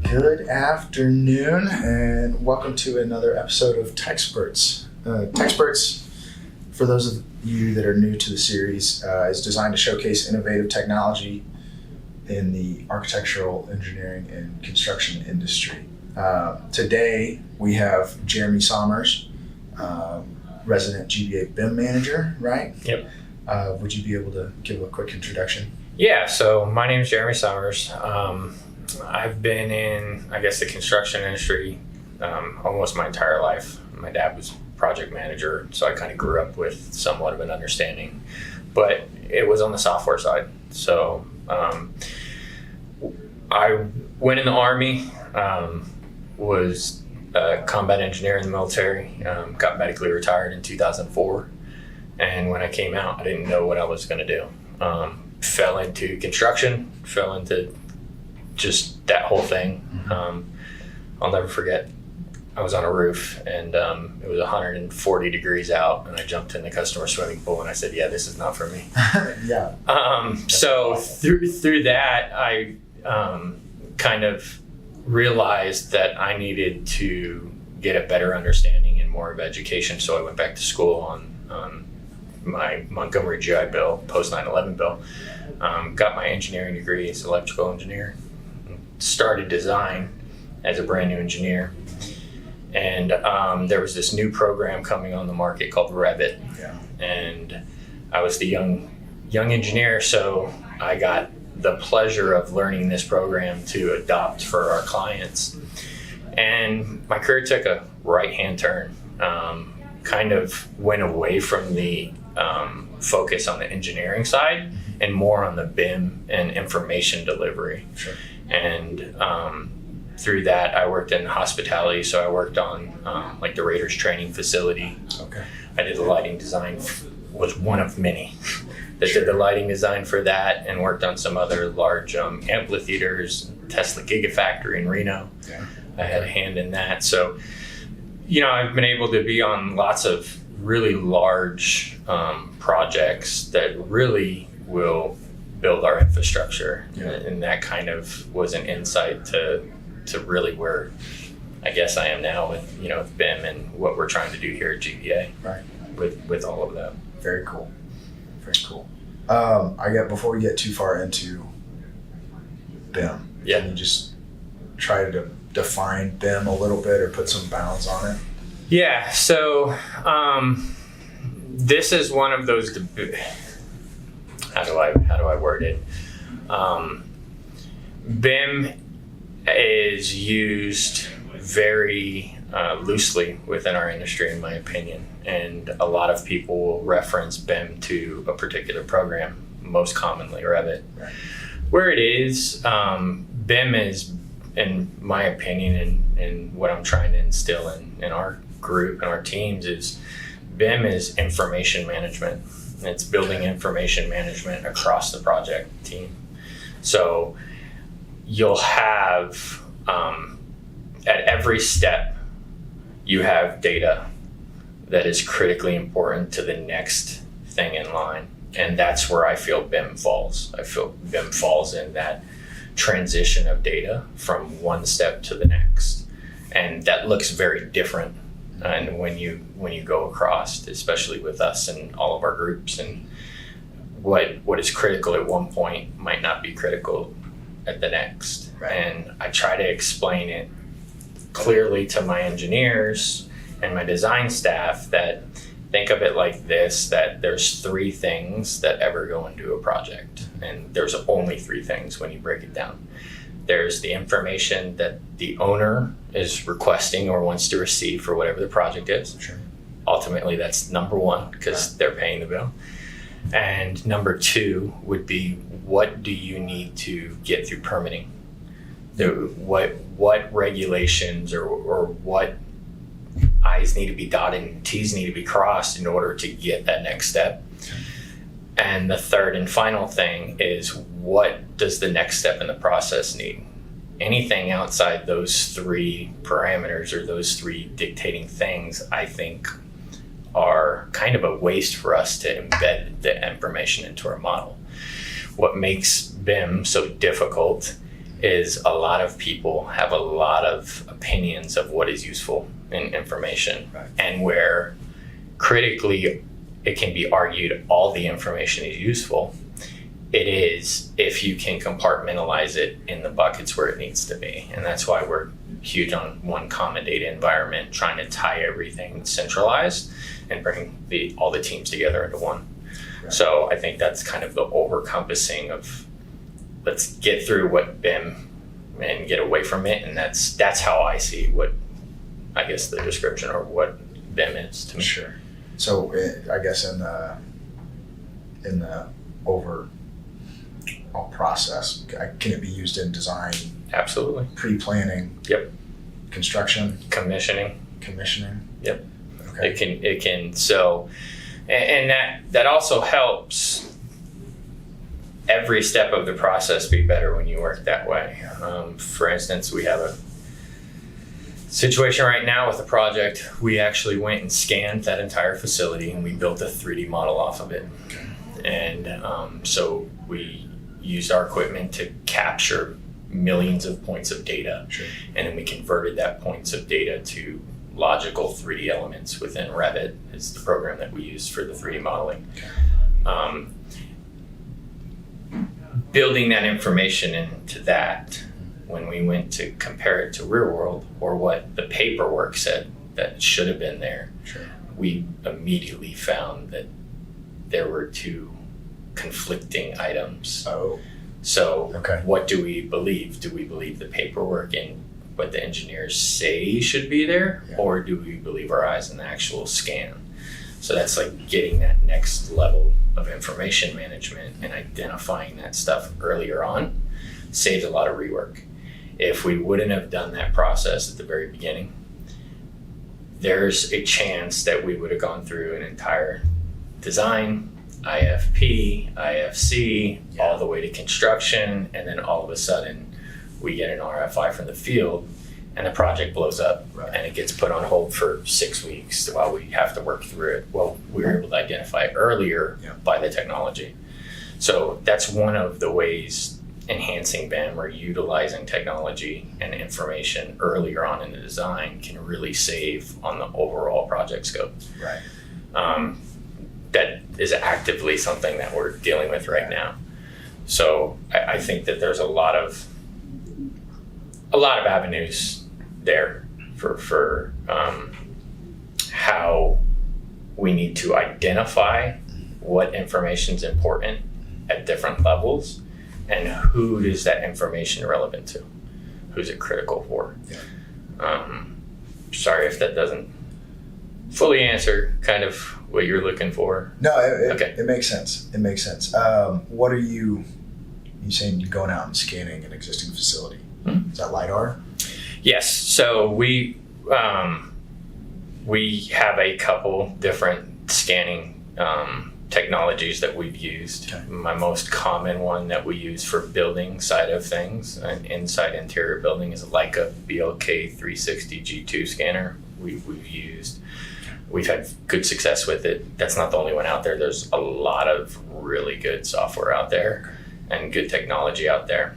Good afternoon, and welcome to another episode of TechXperts. TechXperts, for those of you that are new to the series, is designed to showcase innovative technology in the architectural, engineering, and construction industry. Today, we have Jeremy Sommers, resident GBA BIM manager, right? Yep. Would you be able to give a quick introduction? Yeah, so my name is Jeremy Sommers. I've been in, the construction industry almost my entire life. My dad was project manager, so I kind of grew up with somewhat of an understanding, but it was on the software side. So I went in the Army, was a combat engineer in the military, got medically retired in 2004. And when I came out, I didn't know what I was going to do. Fell into construction, fell into just that whole thing. I'll never forget, I was on a roof and it was 140 degrees out, and I jumped in the customer swimming pool and I said, yeah, this is not for me. Yeah. So through that, I kind of realized that I needed to get a better understanding and more of education. So I went back to school on my Montgomery GI Bill, post 9/11 bill, got my engineering degree as electrical engineer, started design as a brand new engineer, and there was this new program coming on the market called Revit. Yeah. And I was the young engineer, so I got the pleasure of learning this program to adopt for our clients, and my career took a right-hand turn. Kind of went away from the focus on the engineering side and more on the BIM and information delivery. Sure. And through that, I worked in hospitality, so I worked on like the Raiders training facility. Okay. I did the lighting design, was one of many that did the lighting design for that, and worked on some other large amphitheaters, Tesla Gigafactory in Reno. Yeah. I had a hand in that. So, I've been able to be on lots of really large projects that really will build our infrastructure. Yeah. And that kind of was an insight to really where I guess I am now with, with BIM and what we're trying to do here at GBA. Right. With all of that. Very cool. Very cool. Before we get too far into BIM, Yeah. can you just try to define BIM a little bit or put some bounds on it? Yeah, so this is one of those how do I word it? BIM is used very loosely within our industry, in my opinion, and a lot of people will reference BIM to a particular program, most commonly Revit. Right. Where it is, BIM is, in my opinion, and what I'm trying to instill in our group and our teams, is BIM is information management. It's building information management across the project team. So you'll have, at every step, you have data that is critically important to the next thing in line. And that's where I feel BIM falls. I feel BIM falls in that transition of data from one step to the next. And that looks very different. And when you go across, especially with us and all of our groups, and what is critical at one point might not be critical at the next. Right. And I try to explain it clearly to my engineers and my design staff that think of it like this, that there's three things that ever go into a project. And there's only three things when you break it down. There's the information that the owner is requesting or wants to receive for whatever the project is. Sure. Ultimately, that's number one, because they're paying the bill. And number two would be, what do you need to get through permitting? What regulations or what I's need to be dotted and T's need to be crossed in order to get that next step? And the third and final thing is, what does the next step in the process need? Anything outside those three parameters or those three dictating things, I think, are kind of a waste for us to embed the information into our model. What makes BIM so difficult is a lot of people have a lot of opinions of what is useful in information, Right. and where critically it can be argued all the information is useful. It is if you can compartmentalize it in the buckets where it needs to be. And that's why we're huge on one common data environment, trying to tie everything centralized and bring all the teams together into one. Right. So I think that's kind of the overcompassing of, let's get through what BIM and get away from it. And that's how I see what, I guess, the description or what BIM is to me. Sure. So I guess in the overall process, can it be used in design, Absolutely. pre-planning? Yep. Construction, Commissioning. commissioning? Yep. Okay. It can so, and that also helps every step of the process be better when you work that way. For instance, we have a situation right now with a project. We actually went and scanned that entire facility and we built a 3D model off of it. And so we used our equipment to capture millions of points of data. Sure. And then we converted that points of data to logical 3D elements within Revit, is the program that we use for the 3D modeling. Building that information into that, when we went to compare it to real world or what the paperwork said that should have been there, Sure. we immediately found that there were two conflicting items. Oh, So okay. what do we believe? Do we believe the paperwork and what the engineers say should be there? Yeah. Or do we believe our eyes in the actual scan? So that's like getting that next level of information management and identifying that stuff earlier on saves a lot of rework. If we wouldn't have done that process at the very beginning, there's a chance that we would have gone through an entire design, IFP, IFC, Yeah. all the way to construction, and then all of a sudden we get an RFI from the field and the project blows up. Right. And it gets put on hold for 6 weeks while we have to work through it. Well, we were able to identify it earlier Yeah. by the technology. So that's one of the ways enhancing BIM or utilizing technology and information earlier on in the design can really save on the overall project scope. Right. That is actively something that we're dealing with right now. So I think that there's a lot of avenues there for how we need to identify what information is important at different levels and who is that information relevant to, who's it critical for. Yeah. Sorry if that doesn't fully answer kind of what you're looking for. No, Okay. it makes sense. It makes sense. What are you saying you're going out and scanning an existing facility? Hmm. Is that LiDAR? Yes. So we have a couple different scanning technologies that we've used. Okay. My most common one that we use for building side of things, an inside interior building, is a Leica BLK 360 G2 scanner we've used. We've had good success with it. That's not the only one out there. There's a lot of really good software out there and good technology out there.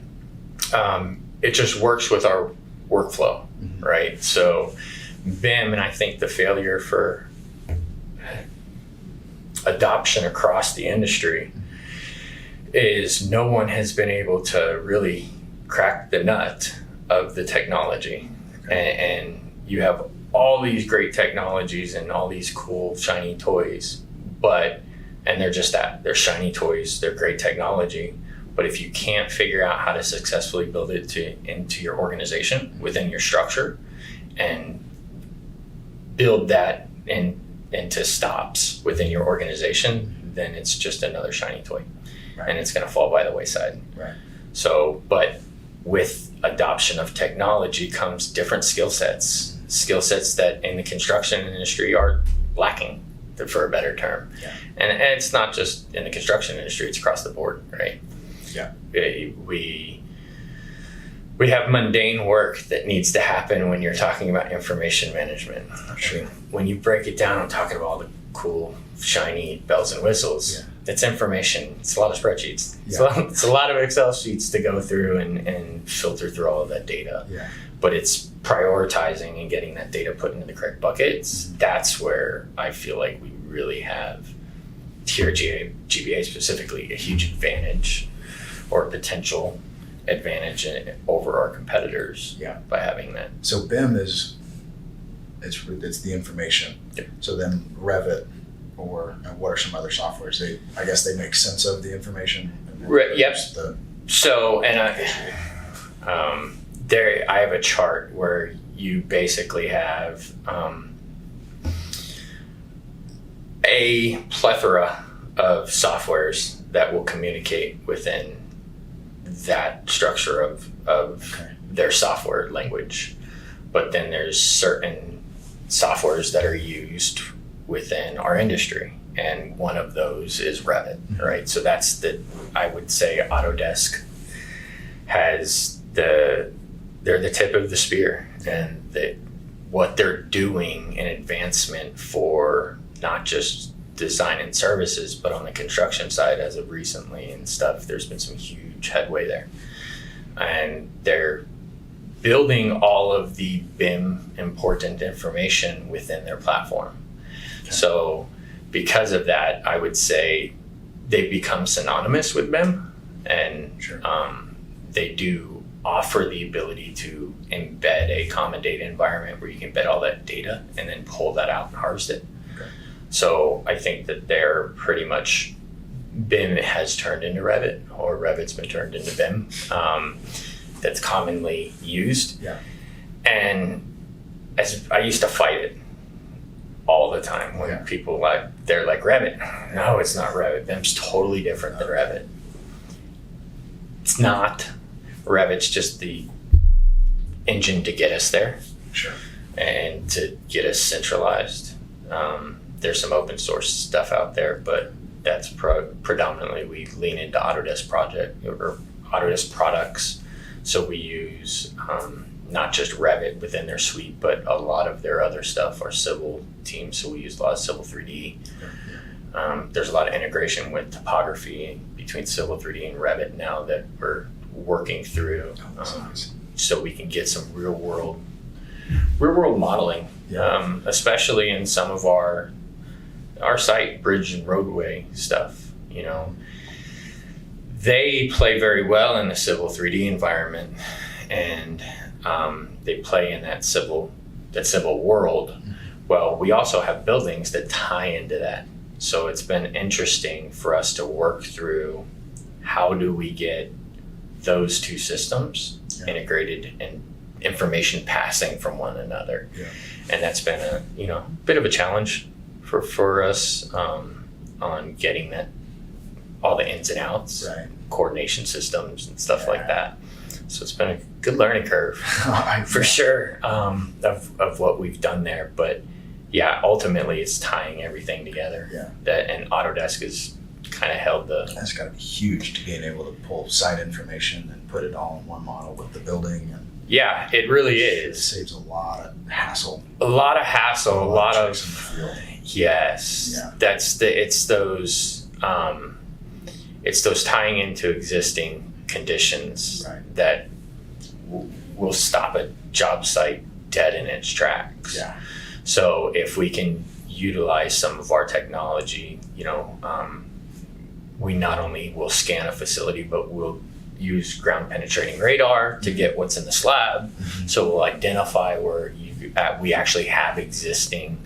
It just works with our workflow, Mm-hmm. right? So BIM, and I think the failure for adoption across the industry is no one has been able to really crack the nut of the technology. And you have all these great technologies and all these cool shiny toys, and they're just that, they're shiny toys, they're great technology. But if you can't figure out how to successfully build it into your organization within your structure and build that into stops within your organization, then it's just another shiny toy. Right. And it's going to fall by the wayside. Right. So, but with adoption of technology comes different skill sets that in the construction industry are lacking, for a better term. Yeah. And it's not just in the construction industry, it's across the board, right? Yeah. We have mundane work that needs to happen when you're talking about information management. Sure. When you break it down, I'm talking about all the cool, shiny bells and whistles. Yeah. it's information. It's a lot of spreadsheets. Yeah. It's a lot of Excel sheets to go through and filter through all of that data. Yeah. But it's prioritizing and getting that data put into the correct buckets. That's where I feel like we really have, here at GBA specifically, a huge advantage or potential advantage over our competitors. Yeah. By having that. So BIM is, it's the information. Yep. So then Revit, or what are some other softwares? I guess they make sense of the information. Right. Yep. The, So, and I have a chart where you basically have a plethora of softwares that will communicate within that structure of Okay. their software language. But then there's certain softwares that are used within our industry. And one of those is Revit, right? So that's I would say Autodesk has they're the tip of the spear, and what they're doing in advancement for not just design and services, but on the construction side as of recently and stuff, there's been some huge headway there. And they're building all of the BIM important information within their platform. Okay. So because of that, I would say they've become synonymous with BIM, and Sure. They do offer the ability to embed a common data environment where you can embed all that data and then pull that out and harvest it. Okay. So I think that they're pretty much, BIM has turned into Revit, or Revit's been turned into BIM. That's commonly used. Yeah. And as I used to fight it all the time when people they're like, Revit. No, it's not Revit. BIM's totally different than Revit. It's not. Revit's just the engine to get us there. Sure. And to get us centralized. There's some open source stuff out there, but that's predominantly we lean into Autodesk Autodesk products. So we use not just Revit within their suite, but a lot of their other stuff, our civil team. So we use a lot of Civil 3D. There's a lot of integration with topography between Civil 3D and Revit now that we're working through, so we can get some real world modeling, especially in some of our site bridge and roadway stuff. You know, they play very well in the Civil 3D environment, and they play in that civil world. Well, we also have buildings that tie into that. So it's been interesting for us to work through how do we get those two systems integrated and information passing from one another. Yeah. And that's been a bit of a challenge for us on getting that, all the ins and outs, coordination systems and stuff like that. So it's been a good learning curve for sure of what we've done there. But yeah, ultimately it's tying everything together. Yeah. And Autodesk has kind of held That's got to be huge to being able to pull site information and put it all in one model with the building. And yeah, it really is. It saves a lot of hassle. A lot of hassle. A lot of yes. Yeah. It's those tying into existing conditions that will stop a job site dead in its tracks. Yeah. So if we can utilize some of our technology, we not only will scan a facility, but we'll use ground penetrating radar to get what's in the slab. Mm-hmm. So we'll identify where we actually have existing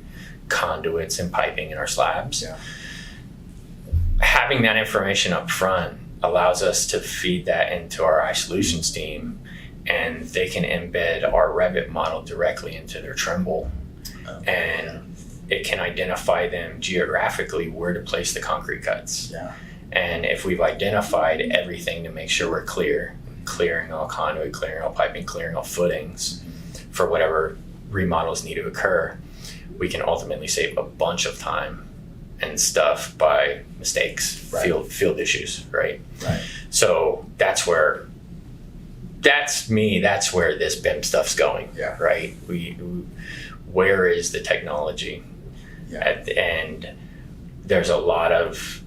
conduits and piping in our slabs. Yeah. Having that information up front allows us to feed that into our iSolutions team, and they can embed our Revit model directly into their Trimble. And it can identify them geographically where to place the concrete cuts. Yeah. And if we've identified everything to make sure we're clearing all conduit, clearing all piping, clearing all footings for whatever remodels need to occur, we can ultimately save a bunch of time and stuff by mistakes, field issues, right? So that's where this BIM stuff's going, right? Where is the technology? Yeah. And there's a lot of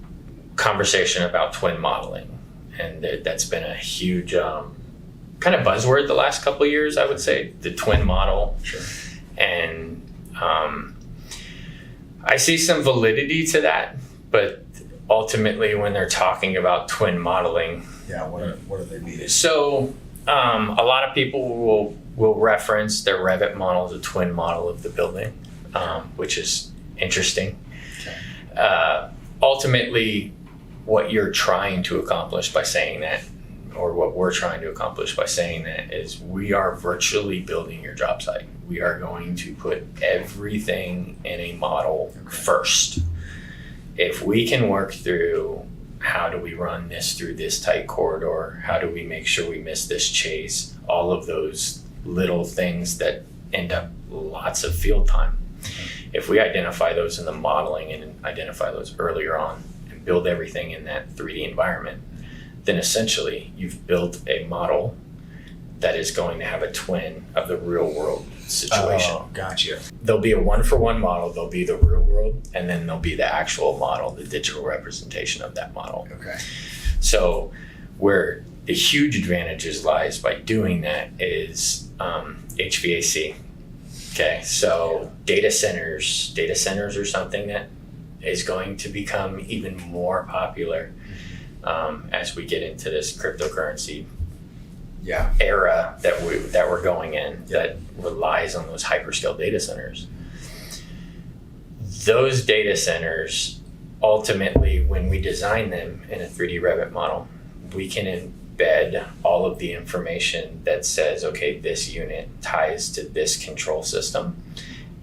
conversation about twin modeling, and that's been a huge kind of buzzword the last couple of years, I would say, the twin model. Sure. And I see some validity to that, but ultimately when they're talking about twin modeling, what are they meaning? So a lot of people will reference their Revit model as a twin model of the building, which is interesting. Okay. Ultimately, what you're trying to accomplish by saying that, or what we're trying to accomplish by saying that, is we are virtually building your job site. We are going to put everything in a model first. If we can work through how do we run this through this tight corridor, how do we make sure we miss this chase, all of those little things that end up lots of field time. If we identify those in the modeling and identify those earlier on and build everything in that 3D environment, then essentially you've built a model that is going to have a twin of the real world situation. Oh, gotcha. There'll be a one-for-one model, there'll be the real world, and then there'll be the actual model, the digital representation of that model. Okay. So where the huge advantages lies by doing that is HVAC. Okay, so data centers are something that is going to become even more popular as we get into this cryptocurrency era that we're going in, that relies on those hyperscale data centers. Those data centers, ultimately, when we design them in a 3D Revit model, we can embed all of the information that says, okay, this unit ties to this control system,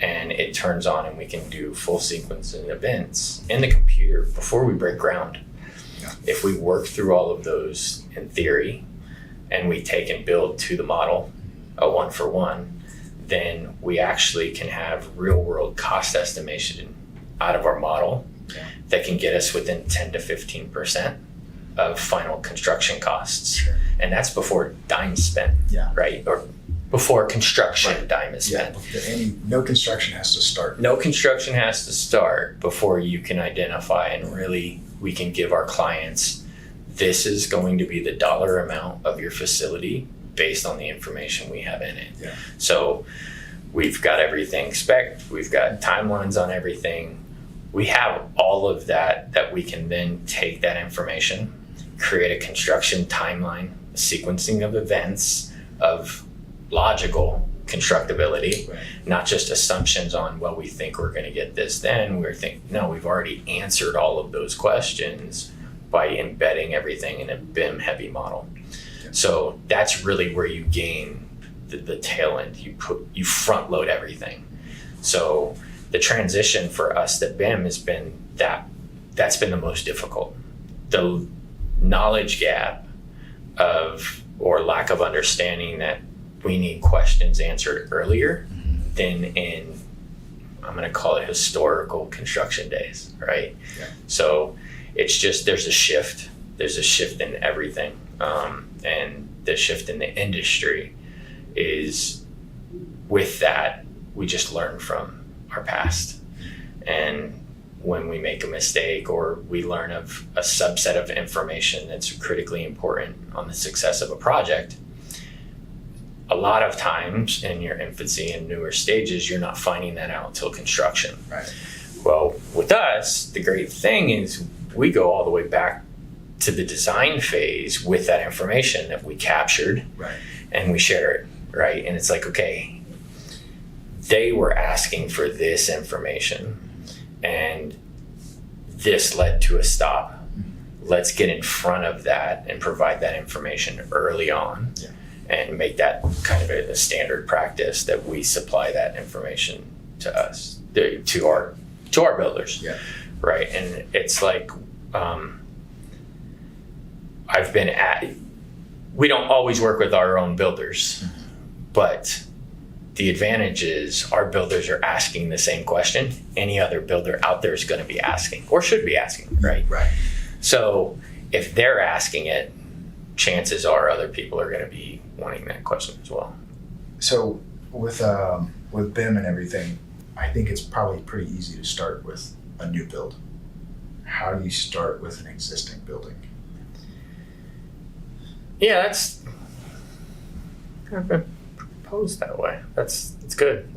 and it turns on, and we can do full sequencing events in the computer before we break ground. If we work through all of those in theory, and we take and build to the model a one-for-one, then we actually can have real-world cost estimation out of our model that can get us within 10 to 15% of final construction costs. Sure. And that's before dime spent, right? Or before construction dime is spent. No construction has to start. No construction has to start before you can identify, and really we can give our clients, this is going to be the dollar amount of your facility based on the information we have in it. Yeah. So we've got everything spec'd, we've got timelines on everything. We have all of that we can then take that information, create a construction timeline, a sequencing of events, of logical constructability, not just assumptions on, well, we think we're going to get this then. We're thinking, no, we've already answered all of those questions by embedding everything in a BIM heavy model. So that's really where you gain the tail end. You front load everything. So the transition for us to BIM has been that's been the most difficult. The knowledge gap or lack of understanding that we need questions answered earlier than in, I'm going to call it historical construction days, right? Yeah. So it's just, there's a shift in everything. And the shift in the industry is, with that, we just learn from our past. And when we make a mistake or we learn of a subset of information that's critically important on the success of a project, a lot of times in your infancy and newer stages, you're not finding that out until construction. Right. Well, with us, the great thing is we go all the way back to the design phase with that information that we captured, and we share it, right? And it's like, okay, they were asking for this information and this led to a stop. Let's get in front of that and provide that information early on. And make that kind of a standard practice that we supply that information to us, to our builders, right? And it's like, we don't always work with our own builders, but the advantage is our builders are asking the same question any other builder out there is going to be asking, or should be asking, right? Right. So if they're asking it, chances are other people are going to be wanting that question as well. So with BIM and everything, I think it's probably pretty easy to start with a new build. how do you start with an existing building? Yeah, that's kind of been proposed that way. It's good.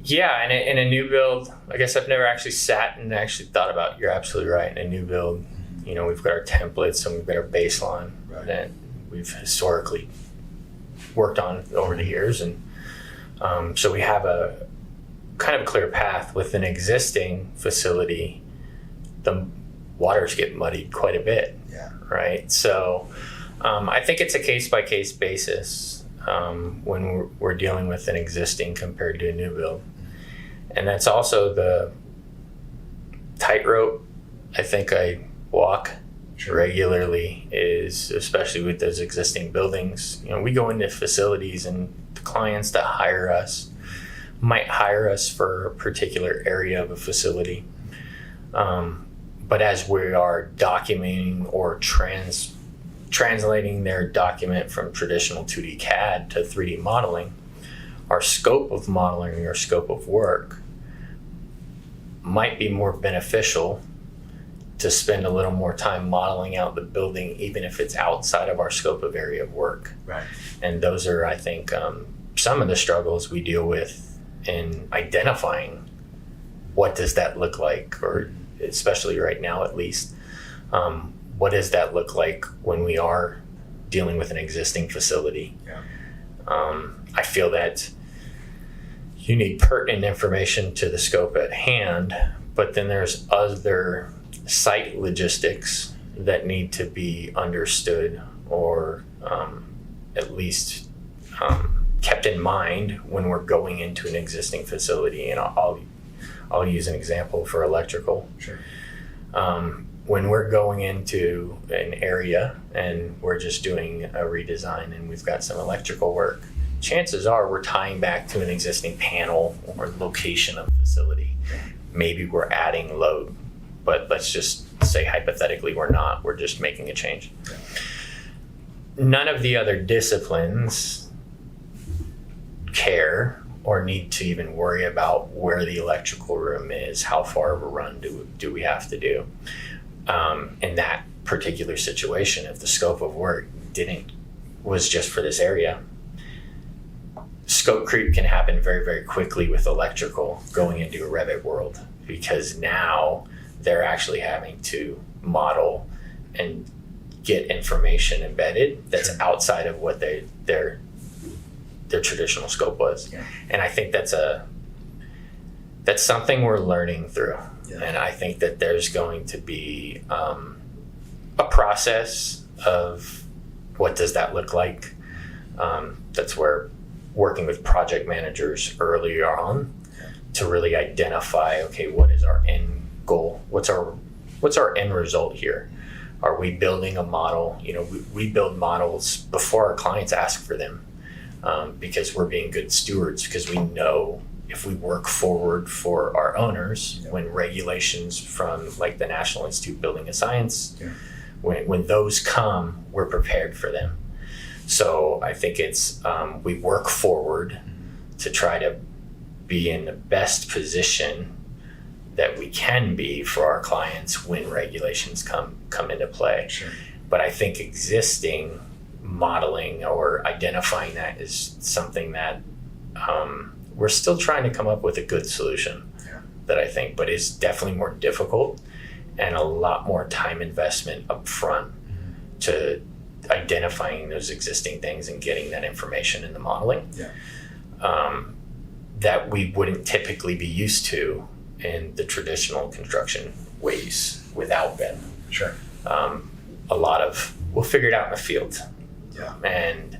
Yeah, in a new build, I guess I've never actually sat and actually thought about. You're absolutely right. In a new build, we've got our templates and we've got our baseline that we've historically worked on over the years, and so we have a kind of clear path. With an existing facility, the waters get muddied quite a bit. Yeah. Right. So I think it's a case by case basis when we're dealing with an existing compared to a new build. And that's also the tightrope I think I walk regularly, is especially with those existing buildings. We go into facilities and the clients that hire us might hire us for a particular area of a facility. But as we are documenting or translating their document from traditional 2D CAD to 3D modeling, our scope of modeling or scope of work might be more beneficial to spend a little more time modeling out the building, even if it's outside of our scope of area of work. Right. And those are, I think, some of the struggles we deal with in identifying what does that look like, or especially right now at least, what does that look like when we are dealing with an existing facility? Yeah. I feel that you need pertinent information to the scope at hand, but then there's other site logistics that need to be understood, or at least kept in mind when we're going into an existing facility. And I'll use an example for electrical. Sure. When we're going into an area and we're just doing a redesign and we've got some electrical work, chances are we're tying back to an existing panel or location of facility. Maybe we're adding load, but let's just say hypothetically we're not. We're just making a change. None of the other disciplines care or need to even worry about where the electrical room is, how far of a run do we have to do. In that particular situation, if the scope of work was just for this area, scope creep can happen very, very quickly with electrical going into a Revit world, because now they're actually having to model and get information embedded that's outside of what their traditional scope was. Yeah. And I think that's something we're learning through. Yeah. And I think that there's going to be a process of what does that look like. That's where working with project managers earlier on to really identify, okay, what is our end goal? What's our end result here? Are we building a model? We build models before our clients ask for them, because we're being good stewards, because we know if we work forward for our owners, when regulations from like the National Institute of Building and Science, when those come, we're prepared for them. So I think it's we work forward to try to be in the best position that we can be for our clients when regulations come into play. Sure. But I think existing modeling or identifying that is something that we're still trying to come up with a good solution that I think, but is definitely more difficult and a lot more time investment up front to identifying those existing things and getting that information in the modeling that we wouldn't typically be used to in the traditional construction ways without BIM. Sure. A lot of, we'll figure it out in the field. Yeah. And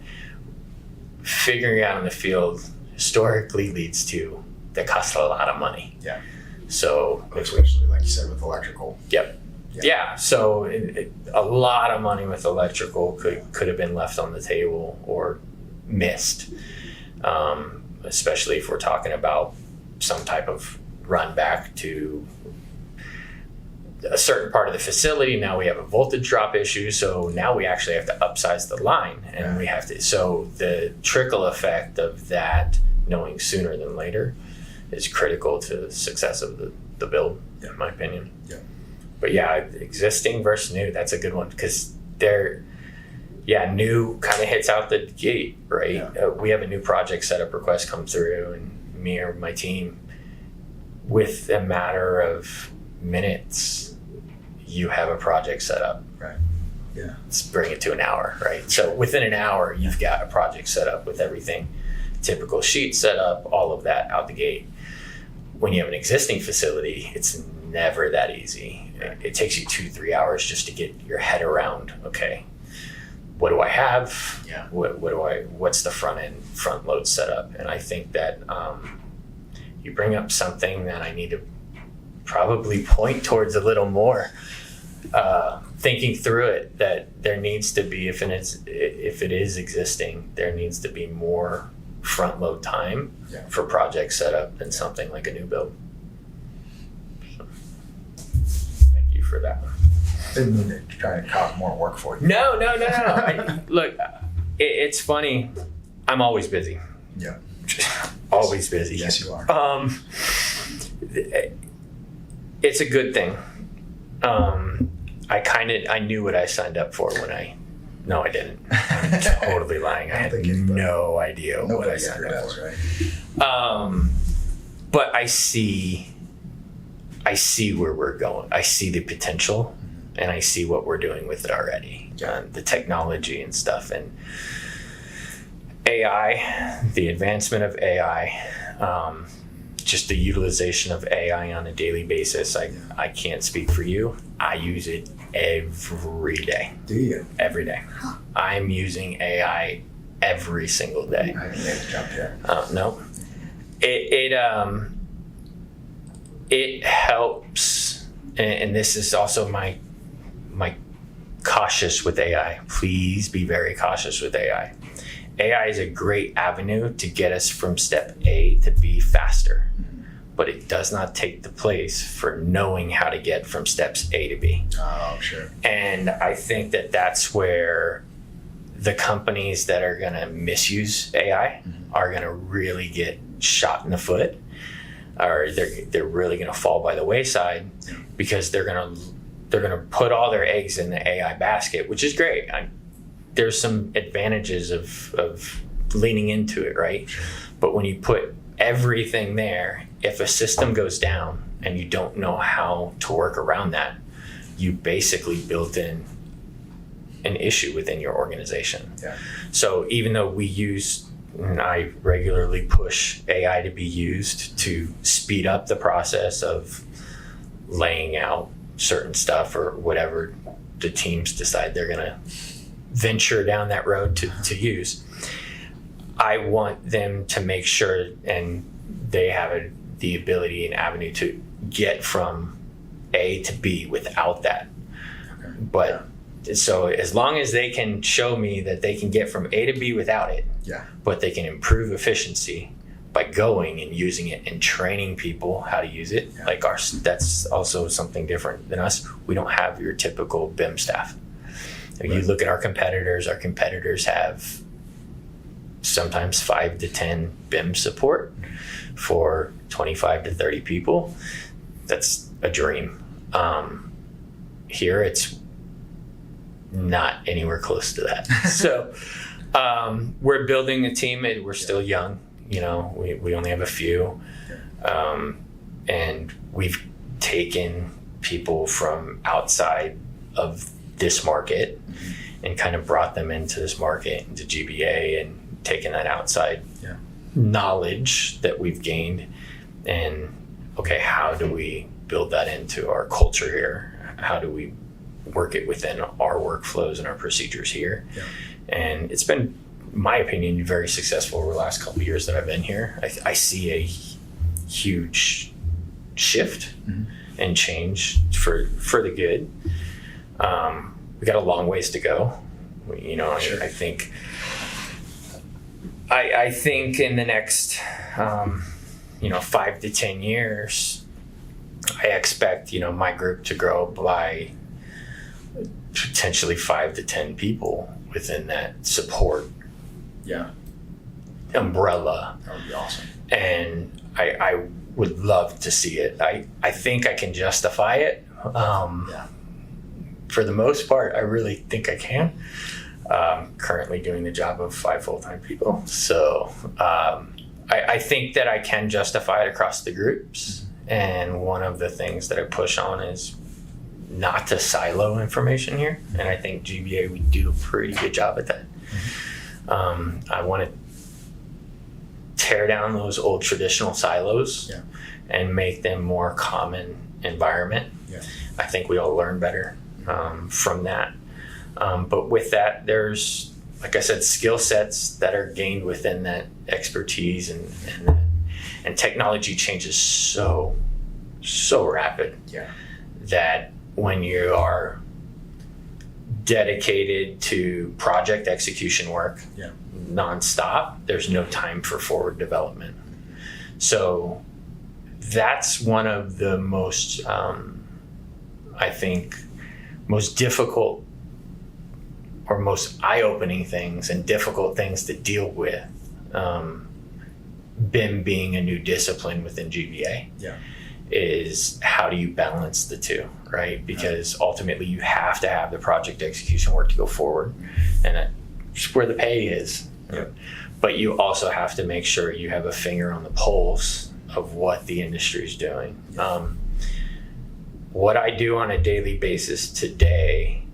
figuring out in the field historically leads to, that costs a lot of money. Yeah. So, especially like you said with electrical. Yep. Yeah. So a lot of money with electrical could have been left on the table or missed, especially if we're talking about some type of run back to a certain part of the facility. Now we have a voltage drop issue, so now we actually have to upsize the line, and we have to. So the trickle effect of that, knowing sooner than later, is critical to the success of the build, Yeah. in my opinion. Yeah. But yeah, existing versus new, that's a good one because new kind of hits out the gate, right? Yeah. We have a new project setup request come through, and me or my team, with a matter of minutes, you have a project set up. Right. Yeah. Let's bring it to an hour, right? So within an hour, you've got a project set up with everything, typical sheet set up, all of that out the gate. When you have an existing facility, it's never that easy. It takes you 2-3 hours just to get your head around, okay, what do I have? Yeah. What's the front load setup? And I think that you bring up something that I need to probably point towards a little more. Thinking through it, that there needs to be, if it is existing, there needs to be more front load time for project setup than something like a new build. So, thank you for that one. Didn't mean to try to cause more work for you. No. Look, it's funny. I'm always busy. Yeah. Always busy. Yes, you are. It's a good thing. I knew what I signed up for no, I didn't. I'm totally lying. I had no idea what I signed up for. Right? But I see where we're going. I see the potential, and I see what we're doing with it already. The technology and stuff, and AI, the advancement of AI, just the utilization of AI on a daily basis. I can't speak for you. I use it every day. Do you? Every day. I'm using AI every single day. I didn't make the jump here. No. It helps, and this is also my cautious with AI. Please be very cautious with AI. AI is a great avenue to get us from step A to B faster, but it does not take the place for knowing how to get from steps A to B. Oh, sure. And I think that that's where the companies that are going to misuse AI are going to really get shot in the foot, or they're really going to fall by the wayside because they're going to put all their eggs in the AI basket, which is great. There's some advantages of leaning into it, right? But when you put everything there, if a system goes down and you don't know how to work around that, you basically built in an issue within your organization. Yeah. So even though I regularly push AI to be used to speed up the process of laying out certain stuff or whatever the teams decide they're going to venture down that road to use, I want them to make sure and they have the ability and avenue to get from A to B without that. Okay. But so as long as they can show me that they can get from A to B without it, but they can improve efficiency by going and using it and training people how to use it, like that's also something different than us. We don't have your typical BIM staff. If you look at our competitors have sometimes 5 to 10 BIM support for 25 to 30 people. That's a dream. Here it's not anywhere close to that. So we're building a team. We're still young. We only have a few. And we've taken people from outside of this market and kind of brought them into this market, into GBA, and taken that outside knowledge that we've gained. And okay, how do we build that into our culture here? How do we work it within our workflows and our procedures here? And it's been, in my opinion, very successful over the last couple of years that I've been here. I see a huge shift and change for the good. We got a long ways to go. Sure. I think in the next 5 to 10 years, I expect my group to grow by potentially 5 to 10 people within that support umbrella. That would be awesome. And I would love to see it. I think I can justify it. For the most part, I really think I can. Currently doing the job of 5 full-time people. So I think that I can justify it across the groups. And one of the things that I push on is not to silo information here. And I think GBA, we do a pretty good job at that. I want to tear down those old traditional silos and make them more common environment. I think we all learn better from that. But with that, there's, like I said, skill sets that are gained within that expertise, and technology changes so rapid that when you are dedicated to project execution work nonstop, there's no time for forward development. So that's one of the most, I think, most difficult or most eye-opening things and difficult things to deal with. BIM being a new discipline within GBA is how do you balance the two, right? Because ultimately you have to have the project execution work to go forward, and that's where the pay is. But you also have to make sure you have a finger on the pulse of what the industry is doing. What I do on a daily basis today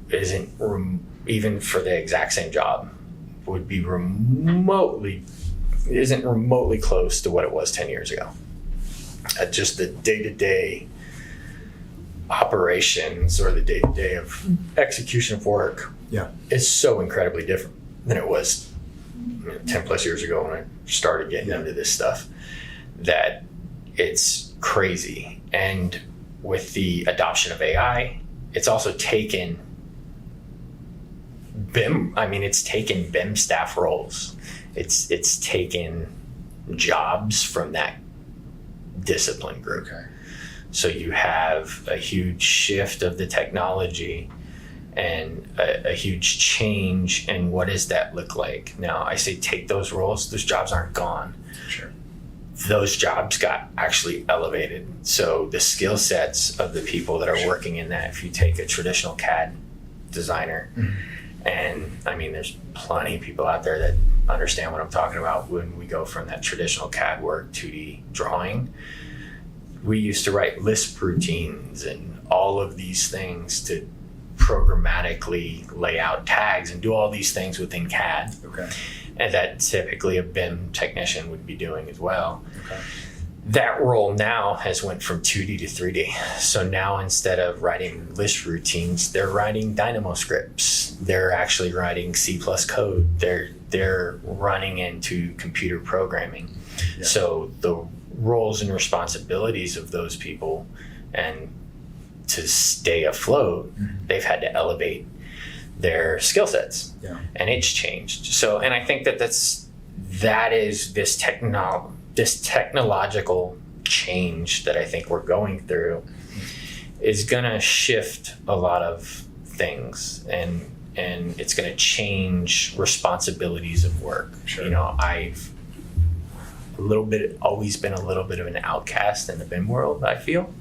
isn't even for the exact same job would be isn't remotely close to what it was 10 years ago. Just the day-to-day operations or the day-to-day of execution of work is so incredibly different than it was 10 plus years ago when I started getting into this stuff, that it's crazy. And with the adoption of AI, it's also taken BIM, it's taken BIM staff roles. It's taken jobs from that discipline group. So you have a huge shift of the technology and a huge change in what does that look like. Now, I say take those roles, those jobs aren't gone. Those jobs got actually elevated. So the skill sets of the people that are working in that, if you take a traditional CAD designer, and there's plenty of people out there that understand what I'm talking about. When we go from that traditional CAD work, 2D drawing, we used to write Lisp routines and all of these things to programmatically lay out tags and do all these things within CAD. And that typically a BIM technician would be doing as well. That role now has went from 2D to 3D. So now instead of writing Lisp routines, they're writing Dynamo scripts. They're actually writing C+ code. They're running into computer programming. So the roles and responsibilities of those people, and to stay afloat, they've had to elevate their skill sets, and it's changed. So, and I think that is this technological change that I think we're going through is gonna shift a lot of things, and it's gonna change responsibilities of work. I've always been a little bit of an outcast in the BIM world, I feel,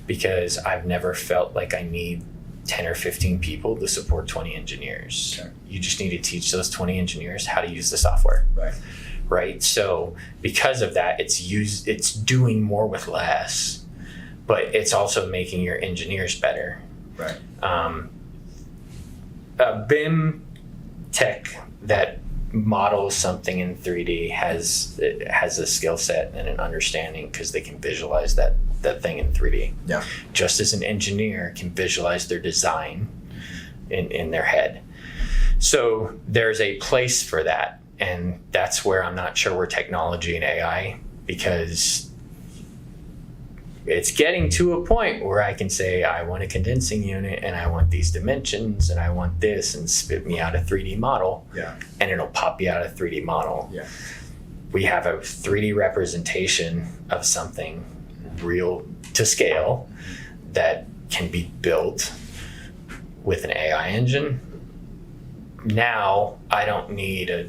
because I've never felt like I need 10 or 15 people to support 20 engineers. You just need to teach those 20 engineers how to use the software. Right? So because of that, it's doing more with less, but it's also making your engineers better. BIM tech that models something in 3D has a skill set and an understanding because they can visualize that thing in 3D. Just as an engineer can visualize their design in their head. So there's a place for that. And that's where I'm not sure where technology and AI, because it's getting to a point where I can say, I want a condensing unit and I want these dimensions and I want this, and spit me out a 3D model. And it'll pop you out a 3D model. We have a 3D representation of something real to scale that can be built with an AI engine. Now I don't need a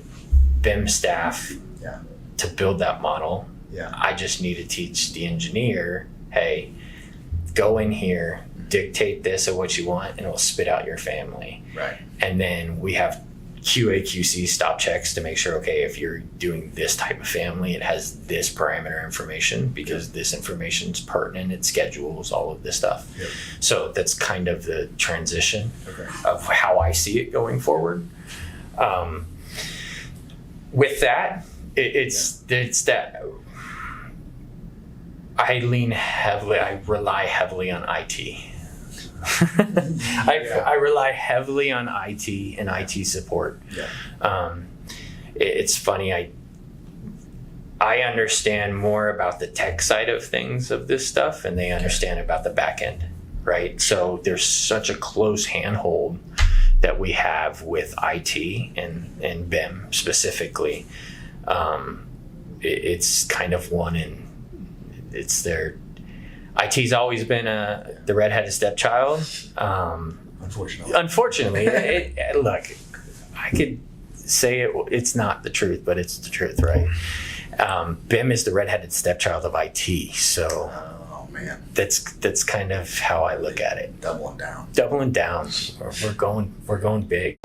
BIM staff to build that model. Yeah. I just need to teach the engineer, hey, go in here, dictate this of what you want, and it will spit out your family. Right. And then we have QA, QC stop checks to make sure, okay, if you're doing this type of family, it has this parameter information because this information is pertinent, it schedules, all of this stuff. Yep. So that's kind of the transition Okay. of how I see it going forward. With that, it's that I rely heavily on IT. I rely heavily on IT and IT support. Yeah. It's funny. I understand more about the tech side of things of this stuff, and they understand about the back end, right? So there's such a close handhold that we have with IT and BIM specifically. It's kind of one in. It's their. IT's always been the redheaded stepchild. Unfortunately, look, I could say it's not the truth, but it's the truth, right? BIM is the redheaded stepchild of IT, so Oh man, that's kind of how I look at it. doubling down. Doubling down. We're going big.